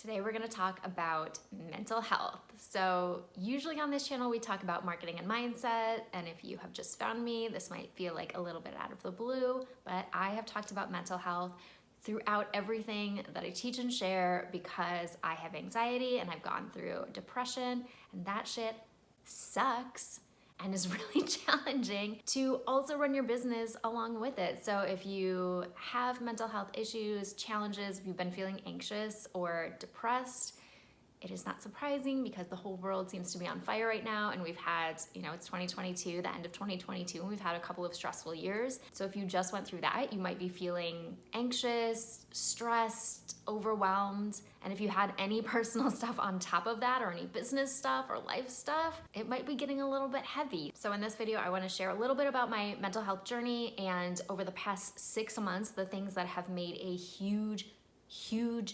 Today we're gonna talk about mental health. So usually on this channel we talk about marketing and mindset, and if you have just found me, this might feel like a little bit out of the blue, but I have talked about mental health throughout everything that I teach and share because I have anxiety and I've gone through depression, and that shit sucks and is really challenging to also run your business along with it. So if you have mental health issues, challenges, if you've been feeling anxious or depressed, it is not surprising because the whole world seems to be on fire right now, and we've had, it's 2022, the end of 2022, and we've had a couple of stressful years. So if you just went through that, you might be feeling anxious, stressed, overwhelmed, and if you had any personal stuff on top of that, or any business stuff or life stuff, it might be getting a little bit heavy. So in this video, I want to share a little bit about my mental health journey, and over the past 6 months, the things that have made a huge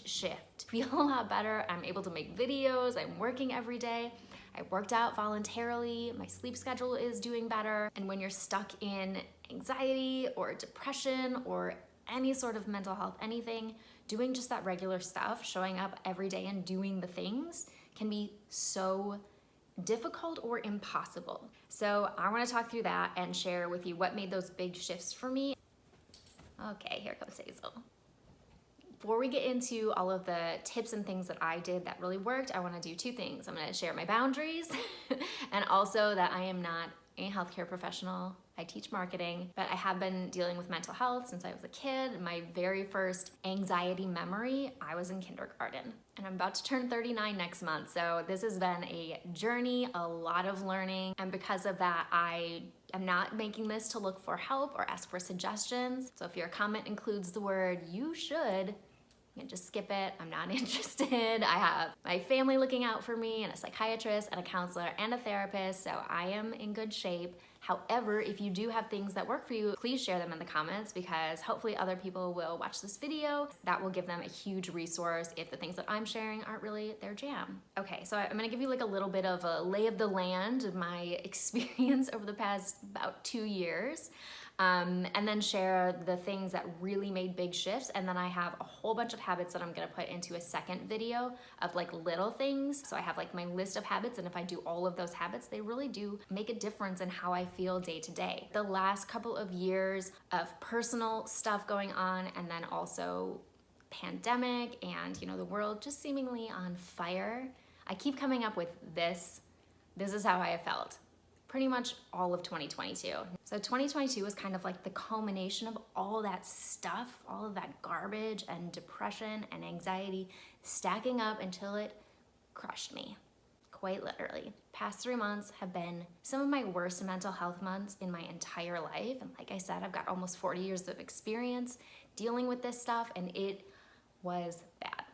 shift. Feel a lot better. I'm able to make videos. I'm working every day. I worked out voluntarily. My sleep schedule is doing better. And when you're stuck in anxiety or depression or any sort of mental health, anything, doing just that regular stuff, showing up every day and doing the things can be so difficult or impossible. So I want to talk through that and share with you what made those big shifts for me. Okay, here comes Hazel. Before we get into all of the tips and things that I did that really worked, I want to do two things. I'm going to share my boundaries and also that I am not a healthcare professional. I teach marketing, but I have been dealing with mental health since I was a kid. My very first anxiety memory, I was in kindergarten, and I'm about to turn 39 next month. So this has been a journey, a lot of learning, and because of that, I am not making this to look for help or ask for suggestions. So if your comment includes the word "you should," you can just skip it. I'm not interested. I have my family looking out for me, and a psychiatrist and a counselor and a therapist, so I am in good shape. However, if you do have things that work for you, please share them in the comments because hopefully other people will watch this video. That will give them a huge resource if the things that I'm sharing aren't really their jam. Okay, so I'm gonna give you like a little bit of a lay of the land of my experience over the past about 2 years. And then share the things that really made big shifts. And then I have a whole bunch of habits that I'm gonna put into a second video of like little things. So I have like my list of habits, and if I do all of those habits, they really do make a difference in how I feel day to day. The last couple of years of personal stuff going on, and then also pandemic and the world just seemingly on fire, I keep coming up with this is how I have felt pretty much all of 2022. So 2022 was kind of like the culmination of all that stuff, all of that garbage and depression and anxiety stacking up until it crushed me, quite literally. Past 3 months have been some of my worst mental health months in my entire life. And like I said, I've got almost 40 years of experience dealing with this stuff, and it was bad.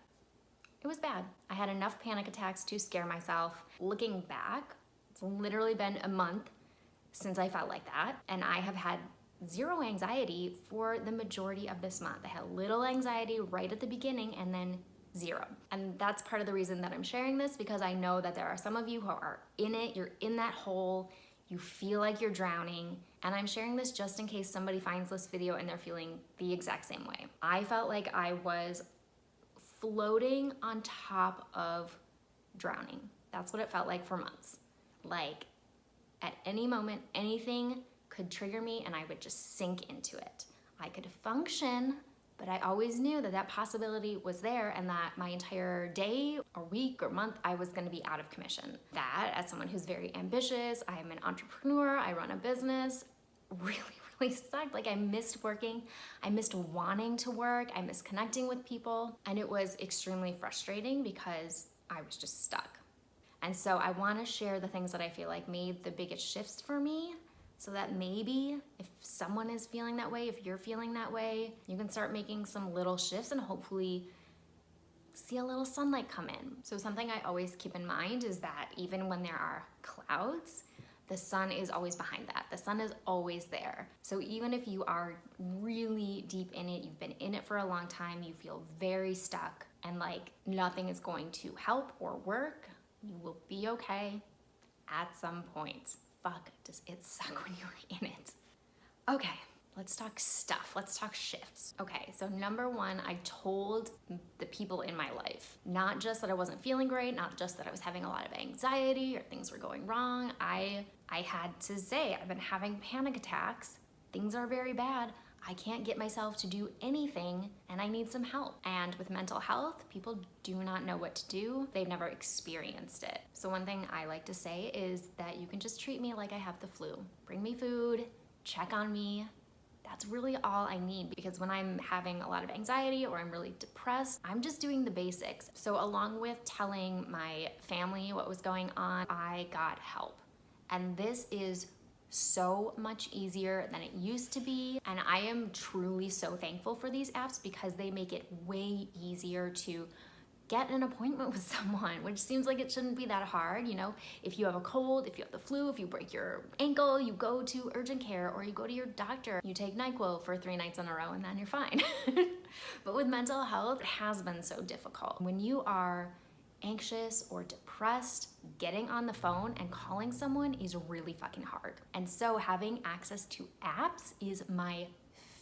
It was bad. I had enough panic attacks to scare myself. Looking back, it's literally been a month since I felt like that, and I have had zero anxiety for the majority of this month. I had little anxiety right at the beginning and then zero. And that's part of the reason that I'm sharing this, because I know that there are some of you who are in it, you're in that hole, you feel like you're drowning, and I'm sharing this just in case somebody finds this video and they're feeling the exact same way. I felt like I was floating on top of drowning. That's what it felt like for months. Like at any moment, anything could trigger me and I would just sink into it. I could function, but I always knew that that possibility was there, and that my entire day or week or month, I was gonna be out of commission. That, as someone who's very ambitious, I'm an entrepreneur, I run a business, really sucked. Like I missed working, I missed wanting to work, I missed connecting with people, and it was extremely frustrating because I was just stuck. And so I want to share the things that I feel like made the biggest shifts for me, so that maybe if someone is feeling that way, if you're feeling that way, you can start making some little shifts and hopefully see a little sunlight come in. So something I always keep in mind is that even when there are clouds, the sun is always behind that. The sun is always there. So even if you are really deep in it, you've been in it for a long time, you feel very stuck and like nothing is going to help or work, you will be okay at some point. Fuck, does it suck when you're in it. Okay, let's talk stuff. Let's talk shifts. Okay, so number one, I told the people in my life, not just that I wasn't feeling great, not just that I was having a lot of anxiety or things were going wrong. I had to say, I've been having panic attacks. Things are very bad. I can't get myself to do anything and I need some help. And with mental health, people do not know what to do. They've never experienced it. So one thing I like to say is that you can just treat me like I have the flu. Bring me food, check on me. That's really all I need, because when I'm having a lot of anxiety or I'm really depressed, I'm just doing the basics. So along with telling my family what was going on, I got help. And this is so much easier than it used to be. And I am truly so thankful for these apps because they make it way easier to get an appointment with someone, which seems like it shouldn't be that hard. You know, if you have a cold, if you have the flu, if you break your ankle, you go to urgent care or you go to your doctor, you take NyQuil for 3 nights in a row and then you're fine. But with mental health, it has been so difficult. When you are anxious or depressed, getting on the phone and calling someone is really fucking hard. And so having access to apps is my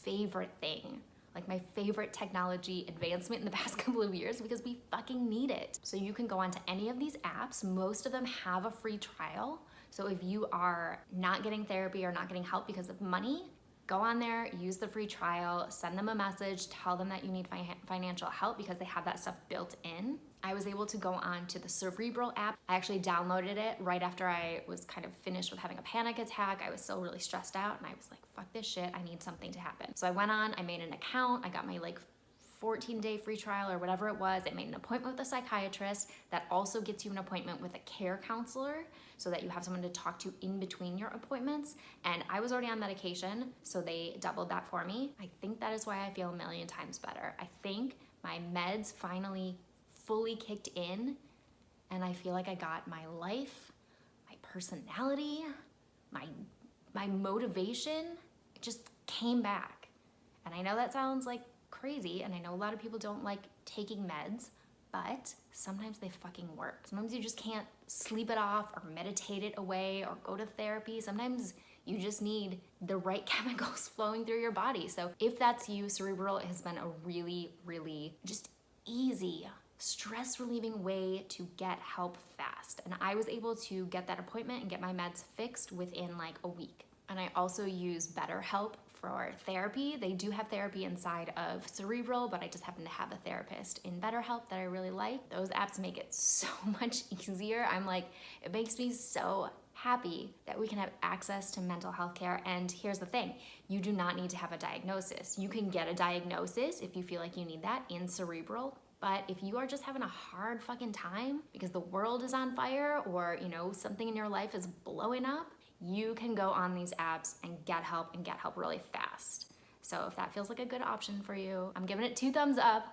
favorite thing. Like my favorite technology advancement in the past couple of years, because we fucking need it. So you can go onto any of these apps. Most of them have a free trial. So if you are not getting therapy or not getting help because of money, go on there, use the free trial, send them a message, tell them that you need financial help because they have that stuff built in. I was able to go on to the Cerebral app. I actually downloaded it right after I was kind of finished with having a panic attack. I was still really stressed out and I was like, fuck this shit, I need something to happen. So I went on, I made an account, I got my 14-day free trial or whatever it was. I made an appointment with a psychiatrist that also gets you an appointment with a care counselor so that you have someone to talk to in between your appointments. And I was already on medication, so they doubled that for me. I think that is why I feel a million times better. I think my meds finally fully kicked in and I feel like I got my life, my personality, my motivation, it just came back. And I know that sounds like crazy, and I know a lot of people don't like taking meds, but sometimes they fucking work. Sometimes you just can't sleep it off or meditate it away or go to therapy. Sometimes you just need the right chemicals flowing through your body. So if that's you, Cerebral has been a really, really just easy, stress relieving way to get help fast. And I was able to get that appointment and get my meds fixed within like a week. And I also use BetterHelp for therapy. They do have therapy inside of Cerebral, but I just happen to have a therapist in BetterHelp that I really like. Those apps make it so much easier. I'm like, it makes me so happy that we can have access to mental health care. And here's the thing, you do not need to have a diagnosis. You can get a diagnosis if you feel like you need that in Cerebral. But if you are just having a hard fucking time because the world is on fire or, you know, something in your life is blowing up, you can go on these apps and get help really fast. So if that feels like a good option for you, I'm giving it 2 thumbs up.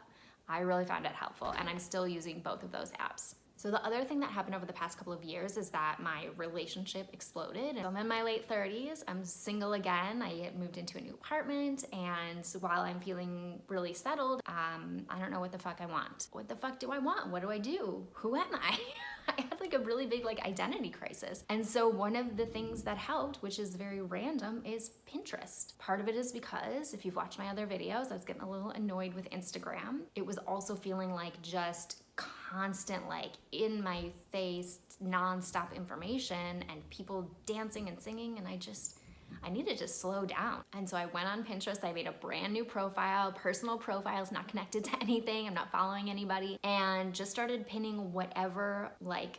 I really found it helpful and I'm still using both of those apps. So the other thing that happened over the past couple of years is that my relationship exploded. So I'm in my late 30s, I'm single again. I moved into a new apartment, and while I'm feeling really settled, I don't know what the fuck I want. What the fuck do I want? What do I do? Who am I? I had like a really big identity crisis. And so one of the things that helped, which is very random, is Pinterest. Part of it is because if you've watched my other videos, I was getting a little annoyed with Instagram. It was also feeling like just constant in my face nonstop information and people dancing and singing, and I needed to slow down. And so I went on Pinterest, I made a brand new profile, personal profiles, not connected to anything, I'm not following anybody, and just started pinning whatever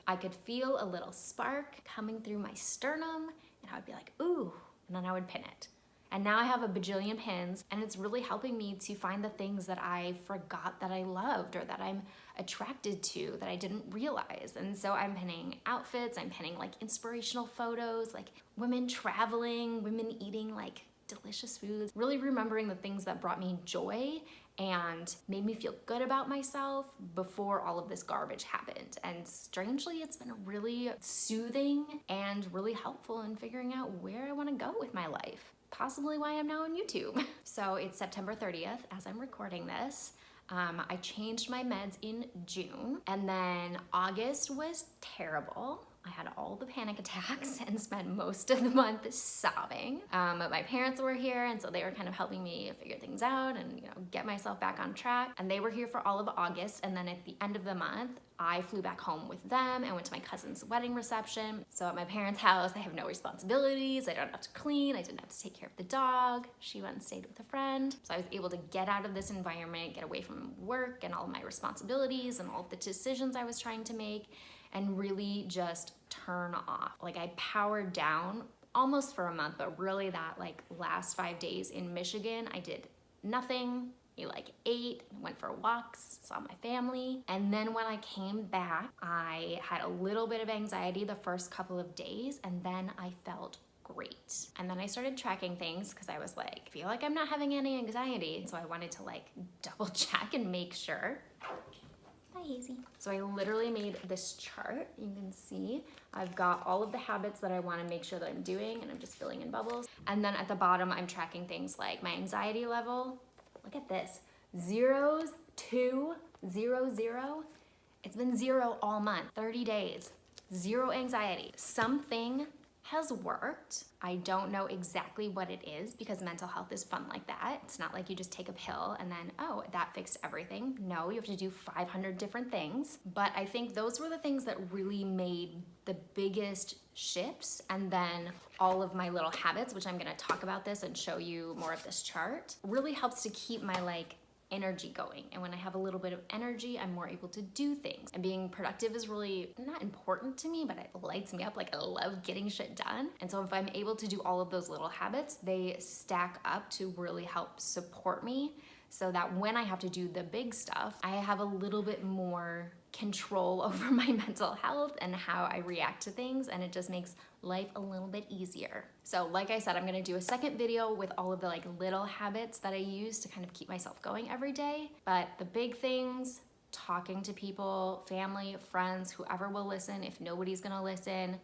I could feel a little spark coming through my sternum, and I would be like, ooh, and then I would pin it. And now I have a bajillion pins, and it's really helping me to find the things that I forgot that I loved or that I'm attracted to that I didn't realize. And so I'm pinning outfits, I'm pinning inspirational photos, women traveling, women eating delicious foods, really remembering the things that brought me joy and made me feel good about myself before all of this garbage happened. And strangely, it's been really soothing and really helpful in figuring out where I want to go with my life. Possibly why I'm now on YouTube. So it's September 30th as I'm recording this. I changed my meds in June, and then August was terrible. I had all the panic attacks and spent most of the month sobbing. But my parents were here, and so they were kind of helping me figure things out and, you know, get myself back on track. And they were here for all of August, and then at the end of the month, I flew back home with them and went to my cousin's wedding reception. So at my parents' house, I have no responsibilities. I don't have to clean. I didn't have to take care of the dog. She went and stayed with a friend. So I was able to get out of this environment, get away from work and all of my responsibilities and all of the decisions I was trying to make, and really just turn off. Like, I powered down almost for a month, but really that like last 5 days in Michigan, I did nothing. I like ate, went for walks, saw my family. And then when I came back, I had a little bit of anxiety the first couple of days, and then I felt great. And then I started tracking things because I was like, I feel like I'm not having any anxiety. So I wanted to like double check and make sure. Hi, Hazy. So I literally made this chart. You can see I've got all of the habits that I want to make sure that I'm doing, and I'm just filling in bubbles. And then at the bottom, I'm tracking things like my anxiety level. Look at this, 0s, 2, 0, 0. It's been 0 all month, 30 days, 0 anxiety. Something has worked. I don't know exactly what it is, because mental health is fun like that. It's not like you just take a pill and then, oh, that fixed everything. No, you have to do 500 different things. But I think those were the things that really made the biggest shifts. And then all of my little habits, which I'm gonna talk about this and show you more of this chart, really helps to keep my like energy going. And when I have a little bit of energy, I'm more able to do things. And being productive is really not important to me, but it lights me up. Like, I love getting shit done. And so if I'm able to do all of those little habits, they stack up to really help support me, so that when I have to do the big stuff, I have a little bit more control over my mental health and how I react to things, and it just makes life a little bit easier. So like I said, I'm gonna do a second video with all of the like little habits that I use to kind of keep myself going every day. But the big things, talking to people, family, friends, whoever will listen. If nobody's gonna listen,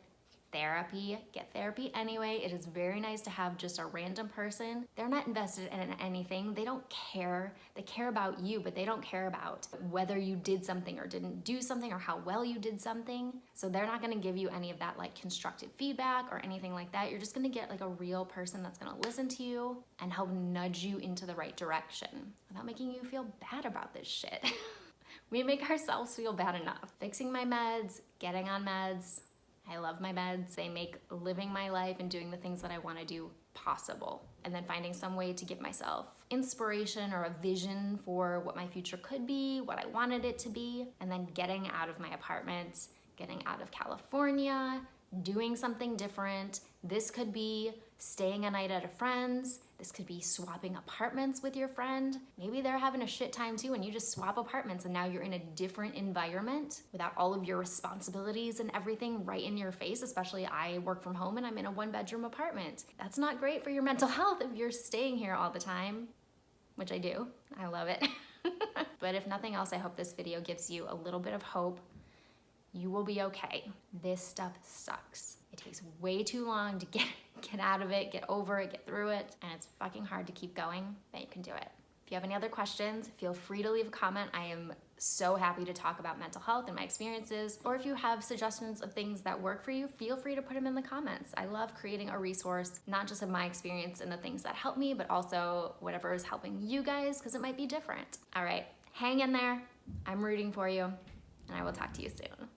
therapy, get therapy anyway. It is very nice to have just a random person. They're not invested in anything. They don't care. They care about you, but they don't care about whether you did something or didn't do something or how well you did something. So they're not gonna give you any of that like constructive feedback or anything like that. You're just gonna get like a real person that's gonna listen to you and help nudge you into the right direction without making you feel bad about this shit. We make ourselves feel bad enough. Fixing my meds, getting on meds. I love my meds. They make living my life and doing the things that I want to do possible. And then finding some way to give myself inspiration or a vision for what my future could be, what I wanted it to be. And then getting out of my apartment, getting out of California, doing something different. This could be staying a night at a friend's. This could be swapping apartments with your friend. Maybe they're having a shit time too, and you just swap apartments and now you're in a different environment without all of your responsibilities and everything right in your face. Especially I work from home and I'm in a 1-bedroom apartment. That's not great for your mental health if you're staying here all the time, which I do. I love it. But if nothing else, I hope this video gives you a little bit of hope. You will be okay. This stuff sucks. It takes way too long to get out of it, get over it, get through it, and it's fucking hard to keep going, but you can do it. If you have any other questions, feel free to leave a comment. I am so happy to talk about mental health and my experiences. Or if you have suggestions of things that work for you, feel free to put them in the comments. I love creating a resource, not just of my experience and the things that help me, but also whatever is helping you guys, because it might be different. All right, hang in there. I'm rooting for you, and I will talk to you soon.